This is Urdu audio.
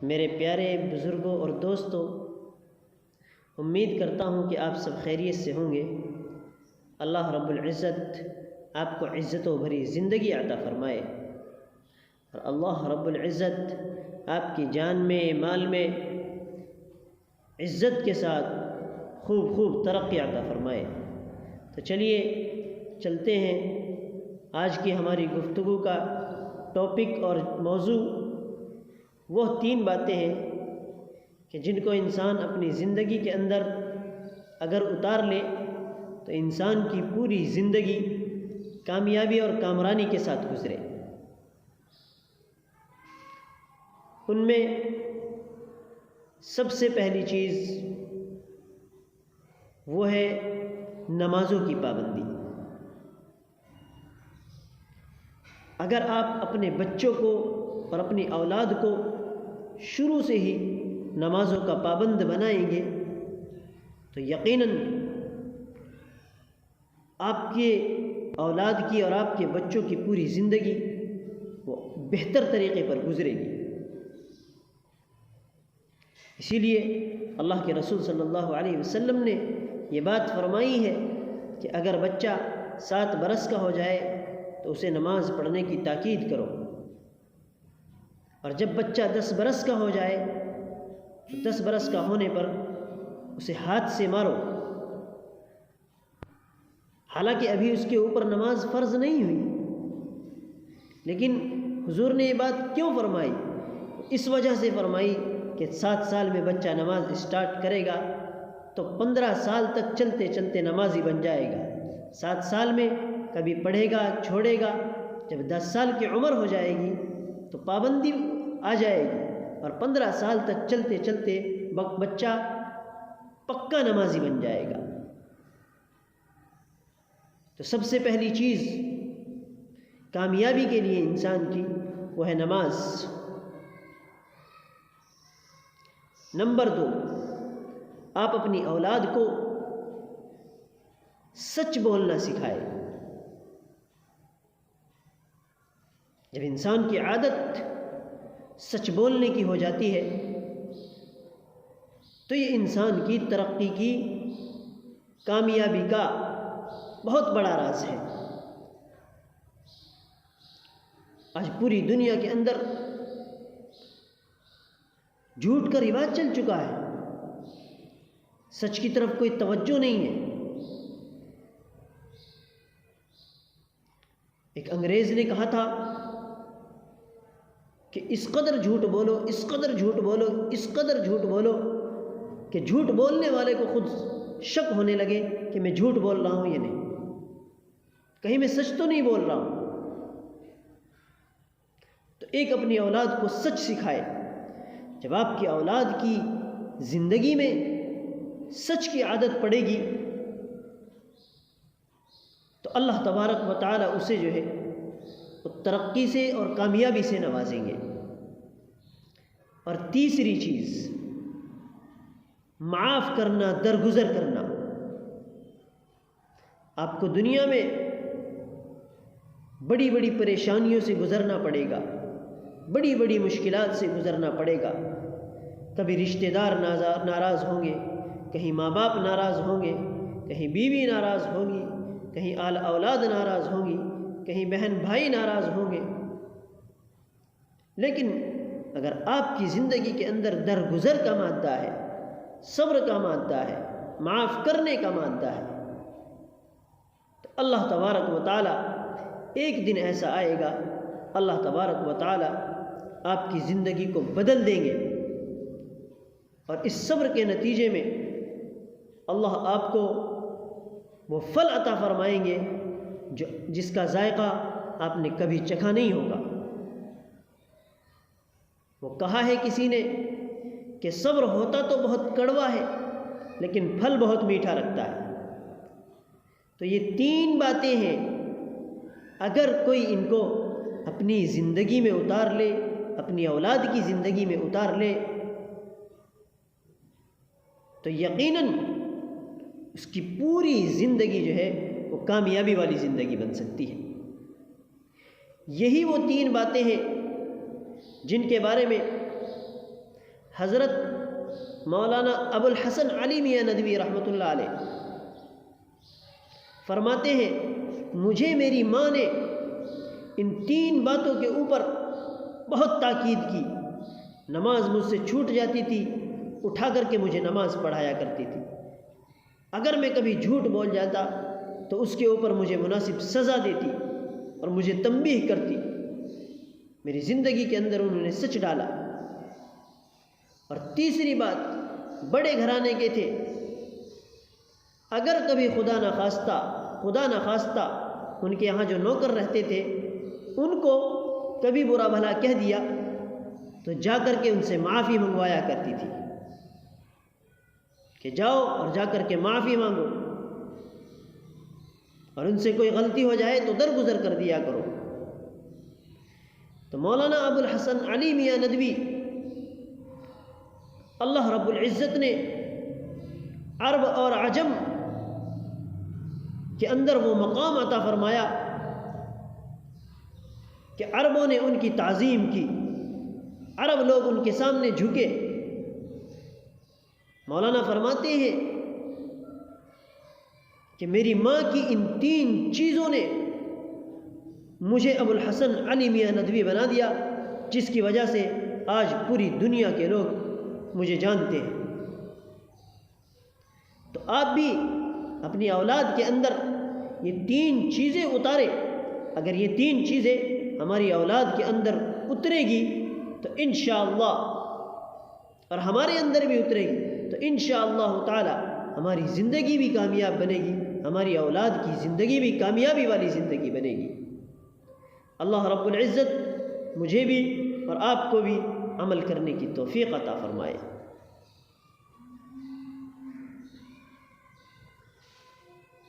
میرے پیارے بزرگوں اور دوستوں، امید کرتا ہوں کہ آپ سب خیریت سے ہوں گے۔ اللہ رب العزت آپ کو عزت و بھری زندگی عطا فرمائے، اور اللہ رب العزت آپ کی جان میں مال میں عزت کے ساتھ خوب ترقی عطا فرمائے۔ تو چلیے چلتے ہیں۔ آج کی ہماری گفتگو کا ٹاپک اور موضوع وہ 3 باتیں ہیں کہ جن کو انسان اپنی زندگی کے اندر اگر اتار لے تو انسان کی پوری زندگی کامیابی اور کامرانی کے ساتھ گزرے۔ ان میں سب سے پہلی چیز وہ ہے نمازوں کی پابندی۔ اگر آپ اپنے بچوں کو اور اپنی اولاد کو شروع سے ہی نمازوں کا پابند بنائیں گے تو یقیناً آپ کے اولاد کی اور آپ کے بچوں کی پوری زندگی وہ بہتر طریقے پر گزرے گی۔ اسی لیے اللہ کے رسول صلی اللہ علیہ وسلم نے یہ بات فرمائی ہے کہ اگر بچہ 7 برس کا ہو جائے تو اسے نماز پڑھنے کی تاکید کرو، اور جب بچہ 10 برس کا ہو جائے تو 10 برس کا ہونے پر اسے ہاتھ سے مارو۔ حالانکہ ابھی اس کے اوپر نماز فرض نہیں ہوئی، لیکن حضور نے یہ بات کیوں فرمائی؟ اس وجہ سے فرمائی کہ 7 سال میں بچہ نماز اسٹارٹ کرے گا تو 15 سال تک چلتے چلتے نمازی بن جائے گا۔ 7 سال میں کبھی پڑھے گا چھوڑے گا، جب 10 سال کی عمر ہو جائے گی تو پابندی آ جائے گی، اور 15 سال تک چلتے چلتے بچہ پکا نمازی بن جائے گا۔ تو سب سے پہلی چیز کامیابی کے لیے انسان کی وہ ہے نماز۔ نمبر 2، آپ اپنی اولاد کو سچ بولنا سکھائے۔ جب انسان کی عادت سچ بولنے کی ہو جاتی ہے تو یہ انسان کی ترقی کی کامیابی کا بہت بڑا راز ہے۔ آج پوری دنیا کے اندر جھوٹ کا رواج چل چکا ہے، سچ کی طرف کوئی توجہ نہیں ہے۔ ایک انگریز نے کہا تھا کہ اس قدر جھوٹ بولو، اس قدر جھوٹ بولو، اس قدر جھوٹ بولو کہ جھوٹ بولنے والے کو خود شک ہونے لگے کہ میں جھوٹ بول رہا ہوں یا نہیں، کہیں میں سچ تو نہیں بول رہا ہوں۔ تو ایک اپنی اولاد کو سچ سکھائے۔ جب آپ کی اولاد کی زندگی میں سچ کی عادت پڑے گی تو اللہ تبارک و تعالی اسے جو ہے وہ ترقی سے اور کامیابی سے نوازیں گے۔ اور تیسری چیز معاف کرنا، درگزر کرنا۔ آپ کو دنیا میں بڑی بڑی پریشانیوں سے گزرنا پڑے گا، بڑی بڑی مشکلات سے گزرنا پڑے گا۔ کبھی رشتہ دار ناراض ہوں گے، کہیں ماں باپ ناراض ہوں گے، کہیں بیوی ناراض ہوگی، کہیں اولاد ناراض ہوگی، کہیں بہن بھائی ناراض ہوں گے۔ لیکن اگر آپ کی زندگی کے اندر درگزر کا مادہ ہے، صبر کا مادہ ہے، معاف کرنے کا مادہ ہے، تو اللہ تبارک و تعالی ایک دن ایسا آئے گا، اللہ تبارک و تعالی آپ کی زندگی کو بدل دیں گے، اور اس صبر کے نتیجے میں اللہ آپ کو وہ پھل عطا فرمائیں گے جس کا ذائقہ آپ نے کبھی چکھا نہیں ہوگا۔ وہ کہا ہے کسی نے کہ صبر ہوتا تو بہت کڑوا ہے لیکن پھل بہت میٹھا رکھتا ہے۔ تو یہ 3 باتیں ہیں، اگر کوئی ان کو اپنی زندگی میں اتار لے، اپنی اولاد کی زندگی میں اتار لے تو یقیناً اس کی پوری زندگی جو ہے وہ کامیابی والی زندگی بن سکتی ہے۔ یہی وہ 3 باتیں ہیں جن کے بارے میں حضرت مولانا ابو الحسن علی میاں ندوی رحمۃ اللہ علیہ فرماتے ہیں مجھے میری ماں نے ان 3 باتوں کے اوپر بہت تاکید کی. نماز مجھ سے چھوٹ جاتی تھی، اٹھا کر کے مجھے نماز پڑھایا کرتی تھی. اگر میں کبھی جھوٹ بول جاتا تو اس کے اوپر مجھے مناسب سزا دیتی اور مجھے تنبیہ کرتی. میری زندگی کے اندر انہوں نے سچ ڈالا. اور تیسری بات، بڑے گھرانے کے تھے، اگر کبھی خدا نخواستہ ان کے یہاں جو نوکر رہتے تھے ان کو کبھی برا بھلا کہہ دیا تو جا کر کے ان سے معافی منگوایا کرتی تھی کہ جاؤ اور جا کر کے معافی مانگو، اور ان سے کوئی غلطی ہو جائے تو درگزر کر دیا کرو. تو مولانا ابو الحسن علی میاں ندوی اللہ رب العزت نے عرب اور عجم کے اندر وہ مقام عطا فرمایا کہ عربوں نے ان کی تعظیم کی، عرب لوگ ان کے سامنے جھکے. مولانا فرماتے ہیں کہ میری ماں کی ان 3 چیزوں نے مجھے ابو الحسن علی میاں ندوی بنا دیا، جس کی وجہ سے آج پوری دنیا کے لوگ مجھے جانتے ہیں. تو آپ بھی اپنی اولاد کے اندر یہ 3 چیزیں اتارے. اگر یہ 3 چیزیں ہماری اولاد کے اندر اترے گی تو انشاءاللہ، اور ہمارے اندر بھی اترے گی تو انشاءاللہ تعالی ہماری زندگی بھی کامیاب بنے گی، ہماری اولاد کی زندگی بھی کامیابی والی زندگی بنے گی. اللہ رب العزت مجھے بھی اور آپ کو بھی عمل کرنے کی توفیق عطا فرمائے.